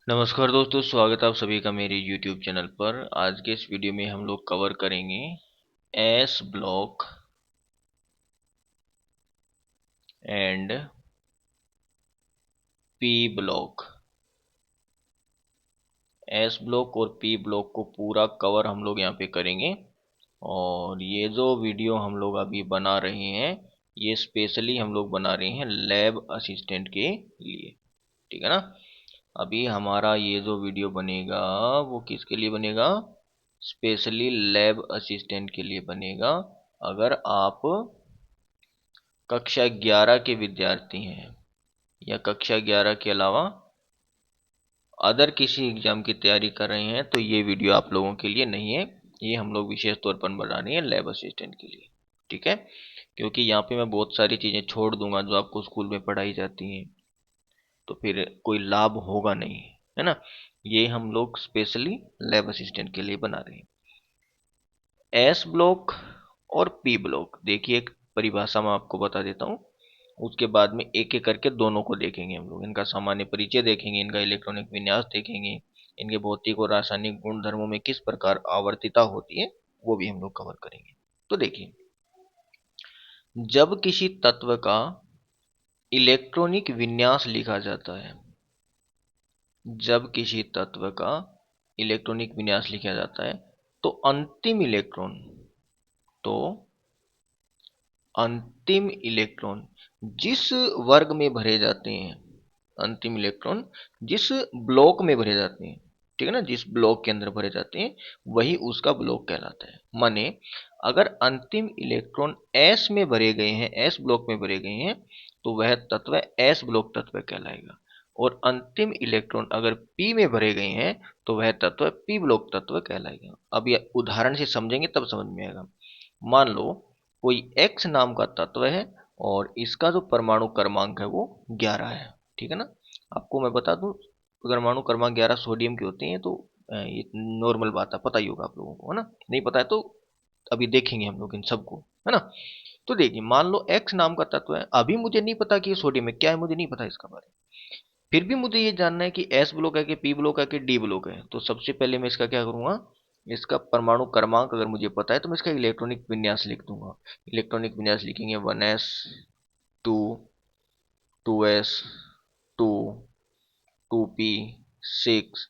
नमस्कार दोस्तों, स्वागत है आप सभी का मेरे YouTube चैनल पर। आज के इस वीडियो में हम लोग कवर करेंगे S block and P block. S block और पी ब्लॉक को पूरा कवर हम लोग यहाँ पे करेंगे। और ये जो वीडियो हम लोग अभी बना रहे हैं, ये स्पेशली हम लोग बना रहे हैं लैब असिस्टेंट के लिए, ठीक है ना। अभी हमारा ये जो वीडियो बनेगा वो किसके लिए बनेगा? स्पेशली लैब असिस्टेंट के लिए बनेगा। अगर आप कक्षा 11 के विद्यार्थी हैं या कक्षा 11 के अलावा अदर किसी एग्जाम की तैयारी कर रहे हैं तो ये वीडियो आप लोगों के लिए नहीं है। ये हम लोग विशेष तौर पर बना रहे हैं लैब असिस्टेंट के लिए, ठीक है। क्योंकि यहाँ पे मैं बहुत सारी चीज़ें छोड़ दूंगा जो आपको स्कूल में पढ़ाई जाती हैं, तो फिर कोई लाभ होगा नहीं, है ना। ये हम लोग स्पेशली लैब असिस्टेंट के लिए बना रहे हैं। एस ब्लॉक और पी ब्लॉक, देखिए एक परिभाषा मैं आपको बता देता हूँ, उसके बाद में एक एक करके दोनों को देखेंगे हम लोग। इनका सामान्य परिचय देखेंगे, इनका इलेक्ट्रॉनिक विन्यास देखेंगे, इनके भौतिक और रासायनिक गुण धर्मों में किस प्रकार आवर्तिता होती है वो भी हम लोग कवर करेंगे। तो देखिए, जब किसी तत्व का इलेक्ट्रॉनिक विन्यास लिखा जाता है, जब किसी तत्व का इलेक्ट्रॉनिक विन्यास लिखा जाता है तो तो अंतिम इलेक्ट्रॉन जिस वर्ग में भरे जाते हैं, अंतिम इलेक्ट्रॉन जिस ब्लॉक में भरे जाते हैं, ठीक है ना, जिस ब्लॉक के अंदर भरे जाते हैं वही उसका ब्लॉक कहलाता है। माने अगर अंतिम इलेक्ट्रॉन एस में भरे गए हैं, एस ब्लॉक में भरे गए हैं, तो वह तत्व एस ब्लॉक तत्व कहलाएगा। और अंतिम इलेक्ट्रॉन अगर पी में भरे गए हैं तो वह तत्व पी ब्लॉक तत्व कहलाएगा। अब यह उदाहरण से समझेंगे तब समझ में आएगा। मान लो कोई x नाम का तत्व है और इसका जो परमाणु क्रमांक है वो 11 है, ठीक है ना। आपको मैं बता दूं, परमाणु क्रमांक 11 सोडियम के होते हैं, तो ये नॉर्मल बात है, पता ही होगा आप लोगों को, है ना। नहीं पता है तो अभी देखेंगे हम लोग इन सबको, है ना। तो देखिए, मान लो x नाम का तत्व है, अभी मुझे नहीं पता कि ये सोडियम है, क्या है मुझे नहीं पता इसका बारे में। फिर भी मुझे ये जानना है कि एस ब्लॉक है कि पी ब्लॉक है कि डी ब्लॉक है। तो सबसे पहले मैं इसका क्या करूंगा, इसका परमाणु क्रमांक अगर मुझे पता है तो मैं इसका इलेक्ट्रॉनिक विन्यास लिख दूंगा। इलेक्ट्रॉनिक विन्यास लिखेंगे 1s, 2, 2s, 2, 2p, 6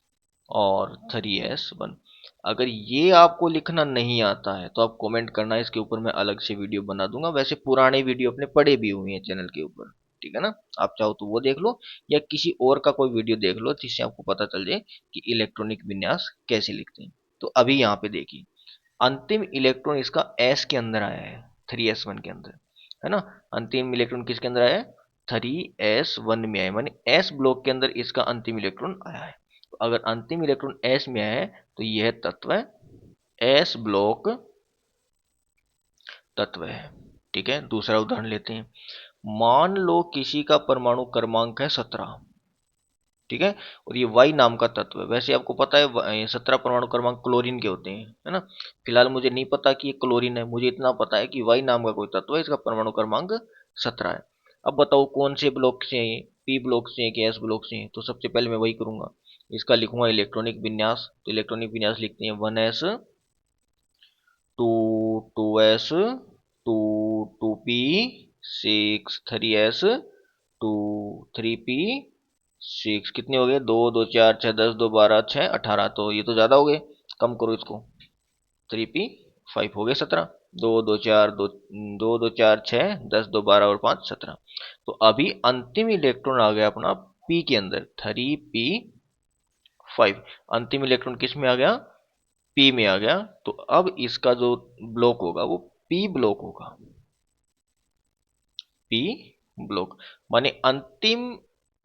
और 3s1। अगर ये आपको लिखना नहीं आता है तो आप कमेंट करना, इसके ऊपर मैं अलग से वीडियो बना दूंगा। वैसे पुराने वीडियो अपने पड़े भी हुए हैं चैनल के ऊपर, ठीक है ना। आप चाहो तो वो देख लो या किसी और का कोई वीडियो देख लो जिससे आपको पता चल जाए कि इलेक्ट्रॉनिक विन्यास कैसे लिखते हैं। तो अभी यहाँ पे देखिए, अंतिम इलेक्ट्रॉन इसका एस के अंदर आया है, 3s1 के अंदर, है ना। अंतिम इलेक्ट्रॉन किसके अंदर आया है? 3s1 में आया, माने एस ब्लॉक के अंदर इसका अंतिम इलेक्ट्रॉन आया है। तो अगर अंतिम इलेक्ट्रॉन एस में आया है तो यह तत्व एस ब्लॉक तत्व है, ठीक है। दूसरा उदाहरण लेते हैं। मान लो किसी का परमाणु क्रमांक है 17, ठीक है, और ये वाई नाम का तत्व है। वैसे आपको पता है 17 परमाणु क्रमांक क्लोरीन के होते हैं, है ना। फिलहाल मुझे नहीं पता कि ये क्लोरीन है, मुझे इतना पता है कि वाई नाम का कोई तत्व है, इसका परमाणु क्रमांक 17 है। अब बताओ कौन से ब्लॉक से है, पी ब्लॉक से है कि एस ब्लॉक से है? तो सबसे पहले मैं वही करूंगा, इसका लिखूंगा इलेक्ट्रॉनिक विन्यास। तो इलेक्ट्रॉनिक विन्यास लिखते हैं 1s, 2, 2s, 2, 2p, 6, 3s, 2, 3p, 6। कितने हो गए? 2, 2, 4, 6, 10, 2, 12, 6, 18। तो ये तो ज़्यादा हो गए, कम करो इसको। 3p 5 हो गए 17। 2, 2, 4, 2, 2, 2, 4, 6, 10, 2, 12 और 5, 17। तो अभी अंतिम इलेक्ट्रॉन आ गया अपना p के अंदर, 3p5। अंतिम इलेक्ट्रॉन किस में आ गया? p में आ गया। तो अब इसका जो ब्लॉक होगा वो p ब्लॉक होगा, p ब्लॉक। माने अंतिम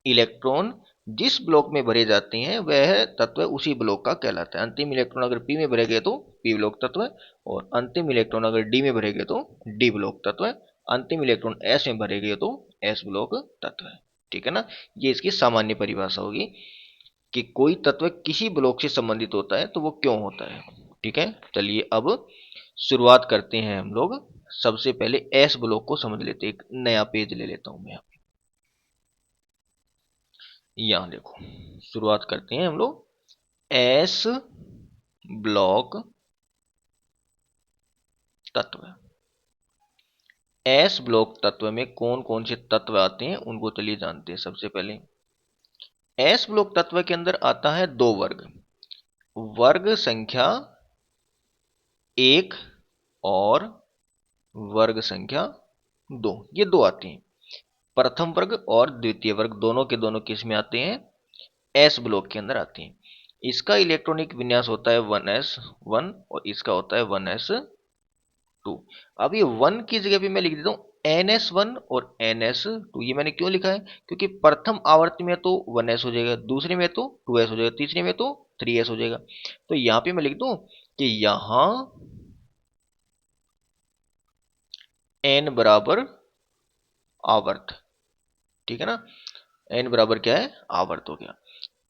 इलेक्ट्रॉन जिस ब्लॉक में भरे जाते हैं वह तत्व उसी ब्लॉक का कहलाता है। अंतिम इलेक्ट्रॉन अगर p में भरे गए तो p ब्लॉक तत्व है, और अंतिम इलेक्ट्रॉन अगर d में भरे गए तो d ब्लॉक तत्व है। अंतिम इलेक्ट्रॉन s में भरे गए तो s ब्लॉक तत्व है, ठीक है ना। ये इसकी सामान्य परिभाषा होगी कि कोई तत्व किसी ब्लॉक से संबंधित होता है तो वो क्यों होता है, ठीक है। चलिए अब शुरुआत करते हैं हम लोग। सबसे पहले एस ब्लॉक को समझ लेते हैं। एक नया पेज ले लेता हूं मैं यहाँ यहां देखो, शुरुआत करते हैं हम लोग एस ब्लॉक तत्व। एस ब्लॉक तत्व में कौन कौन से तत्व आते हैं उनको चलिए जानते हैं। सबसे पहले एस ब्लॉक तत्व के अंदर आता है दो वर्ग, वर्ग संख्या 1 और वर्ग संख्या 2। ये दो आते हैं, प्रथम वर्ग और द्वितीय वर्ग दोनों के दोनों किस में आते हैं, एस ब्लॉक के अंदर आते हैं। इसका इलेक्ट्रॉनिक विन्यास होता है 1s1 और इसका होता है 1s2। अब ये 1 की जगह पे मैं लिख देता हूँ NS1 और NS2। ये मैंने क्यों लिखा है, क्योंकि प्रथम आवर्ती में तो 1s हो जाएगा, दूसरे में तो 2s हो जाएगा, तीसरे में तो 3s हो जाएगा। तो यहां पे मैं लिख दूं कि यहां n बराबर आवर्त, ठीक है ना, n बराबर क्या है, आवर्त हो गया।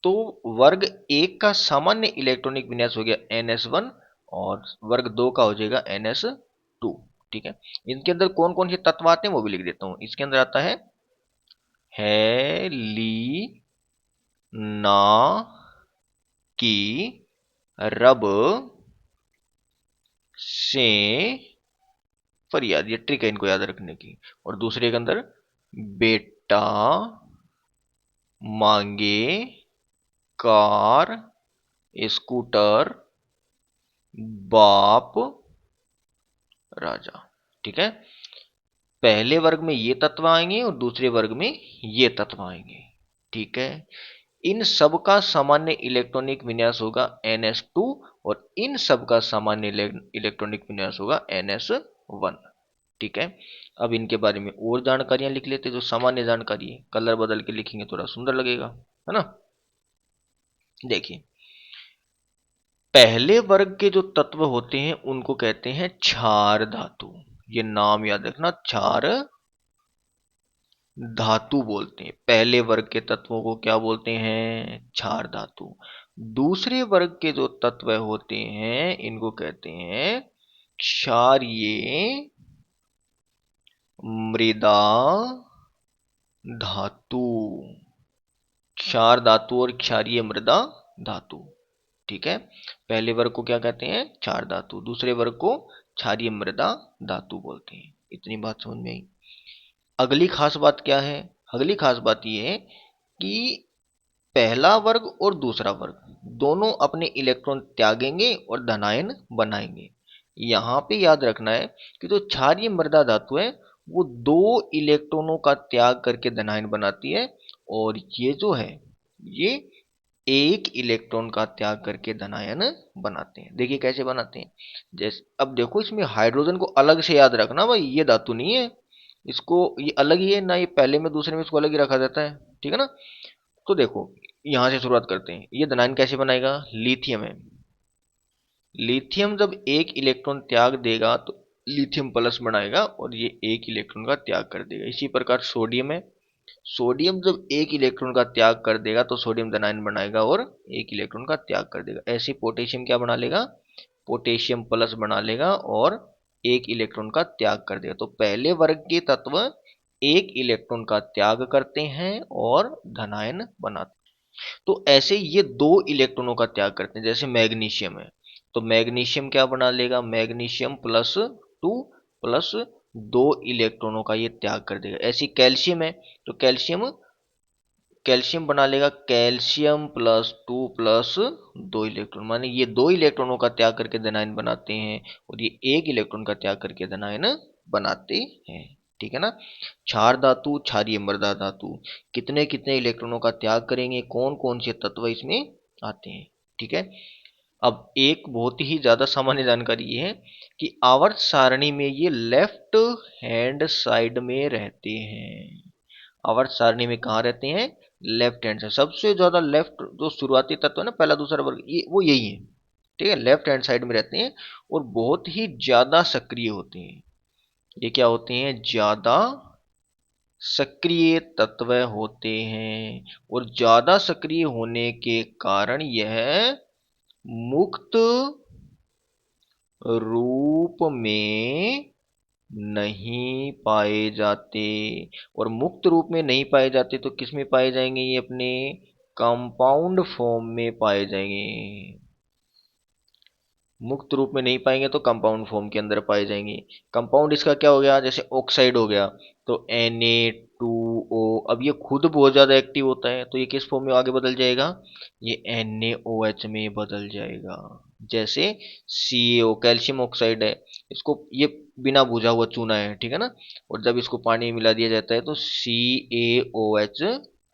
तो वर्ग 1 का सामान्य इलेक्ट्रॉनिक विन्यास हो गया NS1 और वर्ग 2 का हो जाएगा NS2। ठीक है, इनके अंदर कौन कौन से तत्व आते हैं वो भी लिख देता हूं। इसके अंदर आता है हेली ना की रब से फरियाद, ये ट्रिक है इनको याद रखने की। और दूसरे के अंदर बेटा मांगे कार स्कूटर बाप राजा। ठीक है, पहले वर्ग में ये तत्व आएंगे और दूसरे वर्ग में ये तत्व आएंगे। ठीक है, इन सब का सामान्य इलेक्ट्रॉनिक विन्यास होगा NS2 और इन सब का सामान्य इलेक्ट्रॉनिक विन्यास होगा NS1। ठीक है, अब इनके बारे में और जानकारियां लिख लेते, जो सामान्य जानकारी है, कलर बदल के लिखेंगे थोड़ा सुंदर लगेगा, है ना। देखिए, पहले वर्ग के जो तत्व होते हैं उनको कहते हैं क्षार धातु। ये नाम याद रखना, क्षार धातु बोलते हैं। पहले वर्ग के तत्वों को क्या बोलते हैं, क्षार धातु। दूसरे वर्ग के जो तत्व होते हैं इनको कहते हैं क्षारीय मृदा धातु। क्षार धातु और क्षारीय मृदा धातु। ठीक है, पहले वर्ग को क्या कहते हैं, क्षार धातु, दूसरे वर्ग को क्षारीय मृदा धातु बोलते हैं। इतनी बात समझ में आई। अगली खास बात क्या है, अगली खास बात यह है कि पहला वर्ग और दूसरा वर्ग दोनों अपने इलेक्ट्रॉन त्यागेंगे और धनायन बनाएंगे। यहां पे याद रखना है कि जो क्षारीय मृदा धातु है वो 2 इलेक्ट्रॉनों का त्याग करके धनायन बनाती है, और ये जो है ये 1 इलेक्ट्रॉन का त्याग करके धनायन बनाते हैं। देखिए कैसे बनाते हैं, जैसे अब देखो इसमें हाइड्रोजन को अलग से याद रखना भाई, ये धातु नहीं है, इसको ये अलग ही है ना, ये पहले में दूसरे में इसको अलग ही रखा जाता है। ठीक है ना, तो देखो यहां से शुरुआत करते हैं। ये धनायन कैसे बनाएगा, लिथियम है, लिथियम जब 1 इलेक्ट्रॉन त्याग देगा तो लिथियम प्लस बनाएगा और ये 1 इलेक्ट्रॉन का त्याग कर देगा। इसी प्रकार सोडियम है, सोडियम जब 1 इलेक्ट्रॉन का त्याग कर देगा तो सोडियम धनायन बनाएगा और 1 इलेक्ट्रॉन का त्याग कर देगा। ऐसे पोटेशियम क्या बना लेगा, पोटेशियम प्लस बना लेगा और 1 इलेक्ट्रॉन का त्याग कर देगा। तो पहले वर्ग के तत्व 1 इलेक्ट्रॉन का त्याग करते हैं और धनायन बनाते हैं। तो ऐसे ये 2 इलेक्ट्रॉनों का त्याग करते हैं। जैसे मैग्नीशियम है, तो मैग्नीशियम क्या बना लेगा, मैग्नीशियम +2 प्लस 2 इलेक्ट्रॉनों का ये त्याग कर देगा। ऐसी कैल्शियम है, तो कैल्शियम कैल्शियम बना लेगा कैल्शियम +2 प्लस 2 इलेक्ट्रॉन, माने ये 2 इलेक्ट्रॉनों का त्याग करके धनायन बनाते हैं और ये 1 इलेक्ट्रॉन का त्याग करके धनायन बनाते हैं। ठीक है ना, क्षार धातु, क्षारीय मृदा धातु कितने कितने इलेक्ट्रॉनों का त्याग करेंगे, कौन कौन से तत्व इसमें आते हैं। ठीक है, अब एक बहुत ही ज्यादा सामान्य जानकारी ये है कि आवर्त सारणी में ये लेफ्ट हैंड साइड में रहते हैं। आवर्त सारणी में कहाँ रहते हैं, लेफ्ट हैंड साइड, सबसे ज्यादा लेफ्ट जो शुरुआती तत्व है ना, पहला दूसरा वर्ग, ये वो यही है। ठीक है, लेफ्ट हैंड साइड में रहते हैं और बहुत ही ज्यादा सक्रिय होते हैं। ये क्या होते हैं, ज्यादा सक्रिय तत्व होते हैं, और ज्यादा सक्रिय होने के कारण यह मुक्त रूप में नहीं पाए जाते। और मुक्त रूप में नहीं पाए जाते तो किस में पाए जाएंगे? ये अपने कंपाउंड फॉर्म में पाए जाएंगे। मुक्त रूप में नहीं पाएंगे तो कंपाउंड फॉर्म के अंदर पाए जाएंगे। कंपाउंड इसका क्या हो गया? जैसे ऑक्साइड हो गया तो Na2O। अब ये खुद बहुत ज्यादा एक्टिव होता है तो ये किस फॉर्म में आगे बदल जाएगा? ये NaOH में बदल जाएगा। जैसे CaO, कैल्शियम ऑक्साइड है, इसको ये बिना बुझा हुआ चूना है, ठीक है ना। और जब इसको पानी में मिला दिया जाता है तो CaOH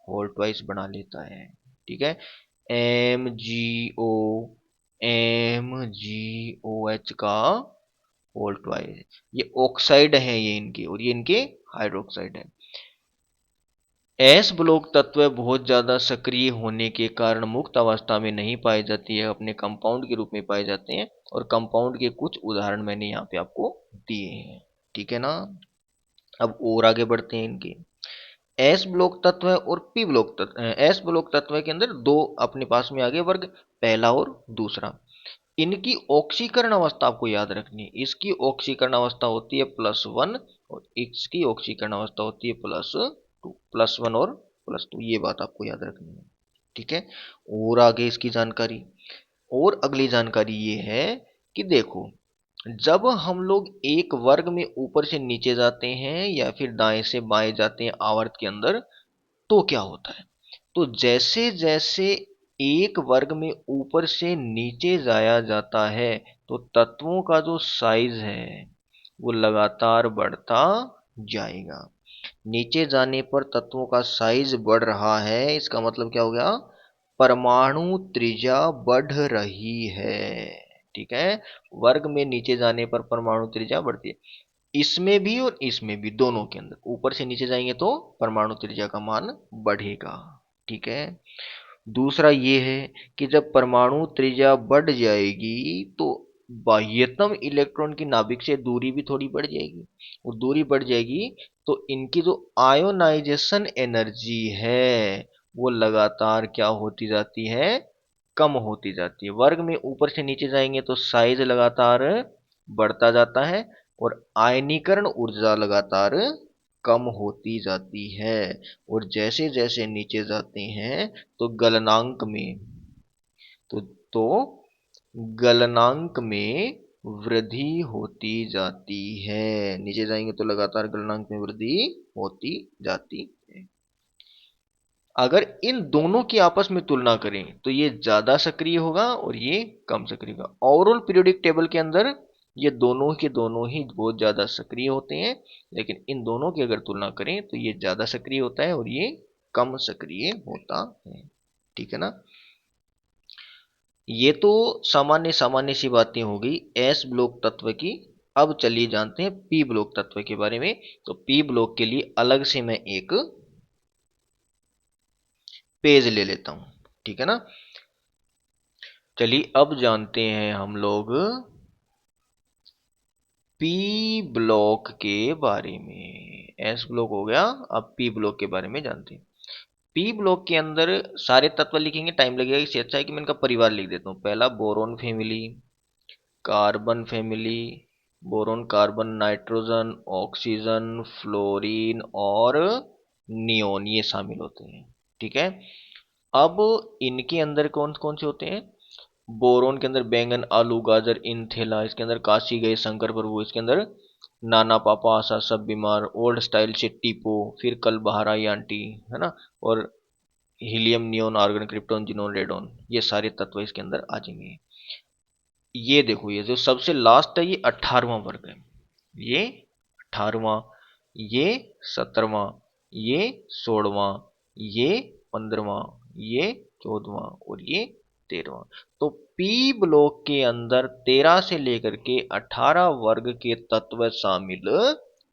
होल ट्वाइस बना लेता है, ठीक है। MgO, MgOH का होल ट्वाइस, ये ऑक्साइड है ये इनके, और ये इनके हाइड्रोक्साइड है। एस ब्लॉक तत्व बहुत ज्यादा सक्रिय होने के कारण मुक्त अवस्था में नहीं पाई जाती है, अपने कंपाउंड के रूप में पाए जाते हैं। और कंपाउंड के कुछ उदाहरण मैंने यहाँ पे आपको दिए हैं, ठीक है ना। अब और आगे बढ़ते हैं इनके। एस ब्लॉक तत्व और पी ब्लॉक तत्व। एस ब्लॉक तत्व के अंदर दो अपने पास में आगे वर्ग, पहला और दूसरा। इनकी ऑक्सीकरण अवस्था आपको याद रखनी है। इसकी ऑक्सीकरण अवस्था होती है +1 और इसकी ऑक्सीकरण अवस्था होती है +2। +1 और +2, ये बात आपको याद रखनी है, ठीक है। और आगे इसकी जानकारी, और अगली जानकारी ये है कि देखो, जब हम लोग एक वर्ग में ऊपर से नीचे जाते हैं या फिर दाएं से बाएं जाते हैं आवर्त के अंदर, तो क्या होता है? तो जैसे जैसे एक वर्ग में ऊपर से नीचे जाया जाता है तो तत्वों का जो साइज है वो लगातार बढ़ता जाएगा। नीचे जाने पर तत्वों का साइज बढ़ रहा है, इसका मतलब क्या हो गया? परमाणु त्रिज्या बढ़ रही है, ठीक है। वर्ग में नीचे जाने पर परमाणु त्रिज्या बढ़ती है, इसमें भी और इसमें भी, दोनों के अंदर। ऊपर से नीचे जाएंगे तो परमाणु त्रिज्या का मान बढ़ेगा, ठीक है। दूसरा ये है कि जब परमाणु त्रिज्या बढ़ जाएगी तो बाह्यतम इलेक्ट्रॉन की नाभिक से दूरी भी थोड़ी बढ़ जाएगी। और दूरी बढ़ जाएगी तो इनकी जो आयोनाइजेशन एनर्जी है वो लगातार क्या होती जाती है? कम होती जाती है। वर्ग में ऊपर से नीचे जाएंगे तो साइज लगातार बढ़ता जाता है और आयनीकरण ऊर्जा लगातार कम होती जाती है। और जैसे जैसे नीचे जाते हैं तो गलनांक में, तो गलनांक में वृद्धि होती जाती है। नीचे जाएंगे तो लगातार गलनांक में वृद्धि होती जाती है। अगर इन दोनों की आपस में तुलना करें तो ये ज्यादा सक्रिय होगा और ये कम सक्रिय होगा। ओवरऑल पीरियोडिक टेबल के अंदर ये दोनों के दोनों ही बहुत ज्यादा सक्रिय होते हैं, लेकिन इन दोनों की अगर तुलना करें तो ये ज्यादा सक्रिय होता है और ये कम सक्रिय होता है, ठीक है ना। ये तो सामान्य सामान्य सी बातें हो गई एस ब्लॉक तत्व की। अब चलिए जानते हैं पी ब्लॉक तत्व के बारे में। तो पी ब्लॉक के लिए अलग से मैं एक पेज ले लेता हूं, ठीक है ना। चलिए अब जानते हैं हम लोग पी ब्लॉक के बारे में। एस ब्लॉक हो गया, अब पी ब्लॉक के बारे में जानते हैं। पी ब्लॉक के अंदर सारे तत्व लिखेंगे टाइम लगेगा, इससे अच्छा है कि मैं इनका परिवार लिख देता हूँ। पहला boron family, carbon family, boron, carbon, nitrogen, oxygen, fluorine और नियोन, ये शामिल होते हैं, ठीक है। अब इनके अंदर कौन कौन से होते हैं? बोरोन के अंदर बैंगन, आलू, गाजर, इंथेला। इसके अंदर काशी गए शंकर प्रभु। इसके अंदर नाना, पापा, आशा, सब बीमार, ओल्ड स्टाइल से टीपो, फिर कल बाहर आई आंटी, है ना। और helium, neon, argon, krypton, xenon, radon, ये सारे तत्व इसके अंदर आ जाएंगे। ये देखो, ये जो सबसे लास्ट है ये 18वां वर्ग है। ये 18वां, ये 17वां, ये 16वां, ये 15वां, ये 14वां और ये 13वां। तो पी ब्लॉक के अंदर 13 से लेकर के 18 वर्ग के तत्व शामिल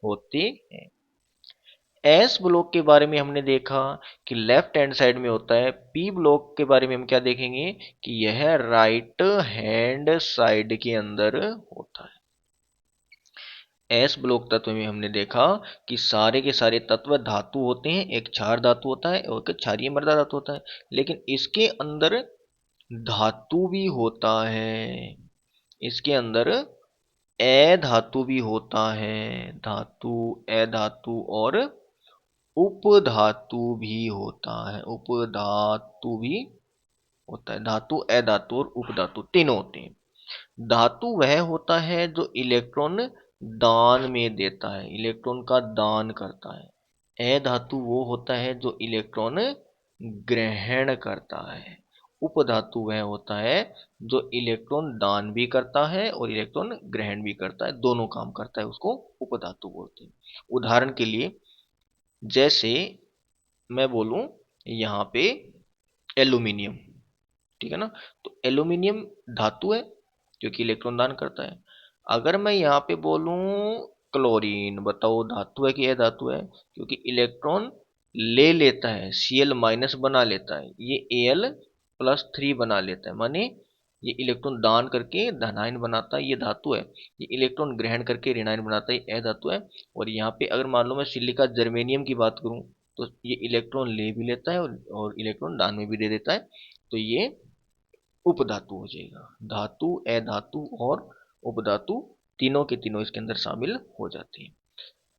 होते हैं। एस ब्लॉक के बारे में हमने देखा कि लेफ्ट हैंड साइड में होता है। पी ब्लॉक के बारे में हम क्या देखेंगे कि यह राइट हैंड साइड के अंदर होता है। एस ब्लॉक तत्व में हमने देखा कि सारे के सारे तत्व धातु होते हैं। एक क्षार धातु होता है और एक क्षारीय मृदा धातु होता है, लेकिन इसके अंदर धातु भी होता है। इसके अंदर ए धातु भी होता है, धातु, ए धातु और उपधातु भी होता है, उपधातु भी होता है। धातु, ए धातु और उपधातु तीनों होते हैं। धातु वह होता है जो इलेक्ट्रॉन दान में देता है, इलेक्ट्रॉन का दान करता है। अधातु वो होता है जो इलेक्ट्रॉन ग्रहण करता है। उपधातु वह होता है जो इलेक्ट्रॉन दान भी करता है और इलेक्ट्रॉन ग्रहण भी करता है, दोनों काम करता है, उसको उपधातु बोलते हैं। उदाहरण के लिए जैसे मैं बोलूं यहाँ पे एल्यूमिनियम, ठीक है ना, तो एल्यूमिनियम धातु है क्योंकि इलेक्ट्रॉन दान करता है। अगर मैं यहाँ पे बोलूं क्लोरीन, बताओ धातु है कि अधातु है? क्योंकि इलेक्ट्रॉन ले लेता है, Cl माइनस बना लेता है, ये Al+3 बना लेता है, माने ये इलेक्ट्रॉन दान करके धनायन बनाता है, ये धातु है। ये इलेक्ट्रॉन ग्रहण करके ऋणायन बनाता है, ये अधातु है। और यहाँ पे अगर मान लो मैं सिलिका जर्मेनियम की बात करूं तो ये इलेक्ट्रॉन ले भी लेता है और इलेक्ट्रॉन दान में भी दे देता है, तो ये उपधातु हो जाएगा। धातु, अधातु और उपधातु तीनों के तीनों इसके अंदर शामिल हो जाती हैं।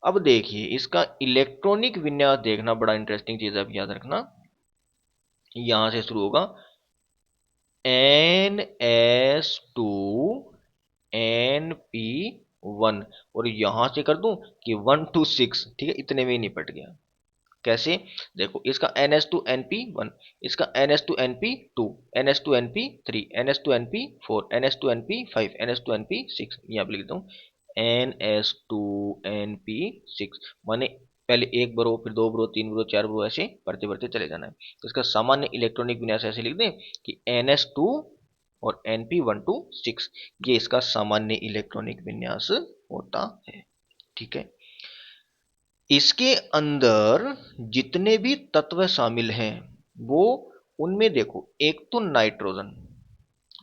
अब देखिए इसका इलेक्ट्रॉनिक विन्यास देखना, बड़ा इंटरेस्टिंग चीज है, अब याद रखना। यहां से शुरू होगा NS2 NP1 और यहां से कर दूं कि 1 to 6, ठीक है, इतने में ही निपट गया। कैसे? देखो इसका NS2NP1, इसका NS2NP2, NS2NP3, NS2NP4, NS2NP5, NS2NP6, यहाँ पे लिख देता हूँ NS2NP6, माने पहले एक बरो, फिर दो बरो, तीन बरो, चार बरो, ऐसे बढ़ते बढ़ते चले जाना है। तो इसका सामान्य इलेक्ट्रॉनिक विन्यास ऐसे लिख दें कि NS2 और NP1 to 6, ये इसका सामान्य इलेक्ट्रॉनिक विन्यास होता है। ठीक है, इसके अंदर जितने भी तत्व शामिल हैं वो, उनमें देखो एक तो नाइट्रोजन,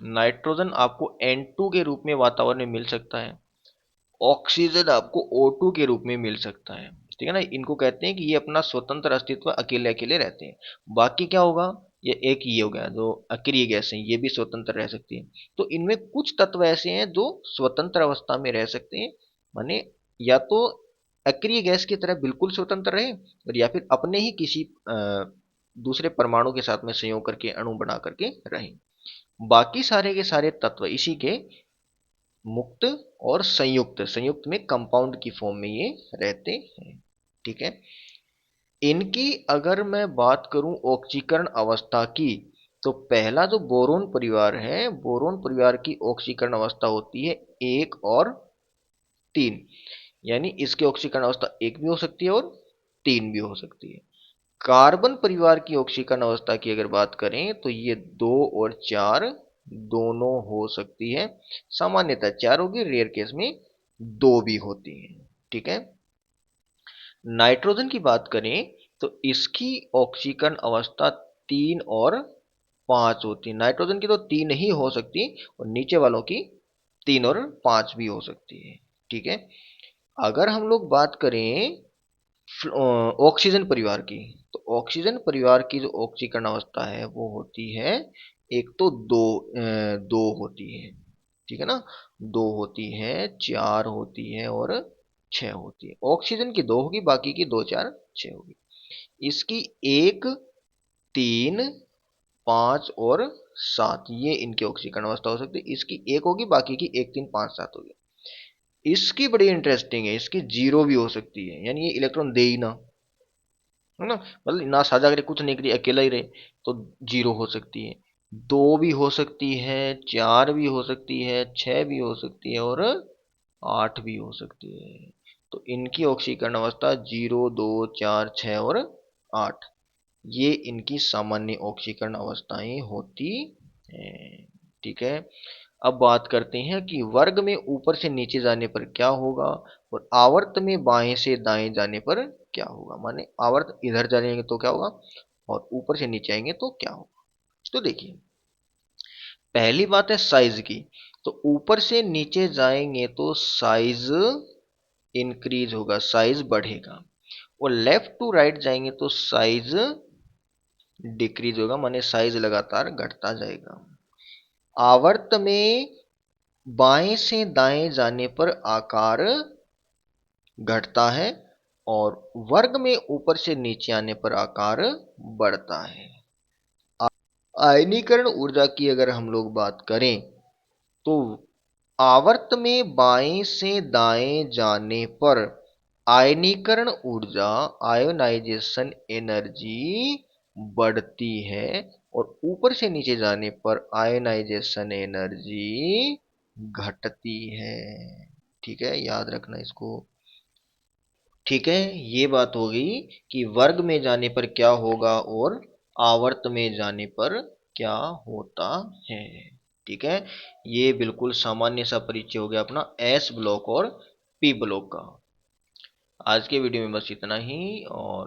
नाइट्रोजन आपको N2 के रूप में वातावरण में मिल सकता है, ऑक्सीजन आपको O2 के रूप में मिल सकता है, ठीक है ना। इनको कहते हैं कि ये अपना स्वतंत्र अस्तित्व अकेले अकेले रहते हैं। बाकी क्या होगा, ये एक ये हो गया जो अक्रिय गैस है, ये भी स्वतंत्र रह सकती है। तो इनमें कुछ तत्व ऐसे हैं जो स्वतंत्र अवस्था में रह सकते हैं, माने या तो अक्रिय गैस की तरह बिल्कुल स्वतंत्र रहे, और या फिर अपने ही किसी दूसरे परमाणु के साथ में संयोग करके अणु बना करके रहे। बाकी सारे के सारे तत्व इसी के मुक्त और संयुक्त, संयुक्त में कंपाउंड की फॉर्म में ये रहते हैं। ठीक है, इनकी अगर मैं बात करूं ऑक्सीकरण अवस्था की, तो पहला जो बोरोन परिवार है, बोरोन परिवार की ऑक्सीकरण अवस्था होती है 1 और 3, यानी इसकी ऑक्सीकरण अवस्था 1 भी हो सकती है और 3 भी हो सकती है। कार्बन परिवार की ऑक्सीकरण अवस्था की अगर बात करें तो ये 2 और 4 दोनों हो सकती है, सामान्यतः 4 होगी, रेयर केस में 2 भी होती है। ठीक है, नाइट्रोजन की बात करें तो इसकी ऑक्सीकरण अवस्था 3 और 5 होती है। नाइट्रोजन की तो 3 ही हो सकती और नीचे वालों की 3 और 5 भी हो सकती है। ठीक है, अगर हम लोग बात करें ऑक्सीजन परिवार की, तो ऑक्सीजन परिवार की जो ऑक्सीकरण अवस्था है वो होती है, एक तो दो होती है, ठीक है ना, 2 होती है, 4 होती है और 6 होती है। ऑक्सीजन की 2 होगी, बाकी की 2, 4, 6 होगी। इसकी 1, 3, 5 और 7, ये इनकी ऑक्सीकरण अवस्था हो सकती है। इसकी 1 होगी, बाकी की 1, 3, 5, 7 होगी। इसकी बड़ी इंटरेस्टिंग है, इसकी 0 भी हो सकती है, यानी ये इलेक्ट्रॉन दे ही ना, है ना, मतलब ना साझा करे, कुछ नहीं करे, अकेला ही रहे, तो 0 हो सकती है। 2 भी हो सकती है, 4 भी हो सकती है, 6 भी हो सकती है और 8 भी हो सकती है। तो इनकी ऑक्सीकरण अवस्था 0, 2, 4, 6 और 8, ये इनकी सामान्य ऑक्सीकरण अवस्थाएं होती हैं। ठीक है, अब बात करते हैं कि वर्ग में ऊपर से नीचे जाने पर क्या होगा और आवर्त में बाएं से दाएं जाने पर क्या होगा, माने आवर्त इधर जाएंगे तो क्या होगा और ऊपर से नीचे आएंगे तो क्या होगा। तो देखिए, पहली बात है साइज की, तो ऊपर से नीचे जाएंगे तो साइज इंक्रीज होगा, साइज बढ़ेगा, और लेफ्ट टू राइट जाएंगे तो साइज डिक्रीज होगा, माने साइज लगातार घटता जाएगा। आवर्त में बाएं से दाएं जाने पर आकार घटता है और वर्ग में ऊपर से नीचे आने पर आकार बढ़ता है। आयनीकरण ऊर्जा की अगर हम लोग बात करें तो आवर्त में बाएं से दाएं जाने पर आयनीकरण ऊर्जा आयोनाइजेशन एनर्जी बढ़ती है और ऊपर से नीचे जाने पर आयोनाइजेशन एनर्जी घटती है। ठीक है, याद रखना इसको। ठीक है, ये बात हो गई कि वर्ग में जाने पर क्या होगा और आवर्त में जाने पर क्या होता है। ठीक है, ये बिल्कुल सामान्य सा परिचय हो गया अपना एस ब्लॉक और पी ब्लॉक का। आज के वीडियो में बस इतना ही। और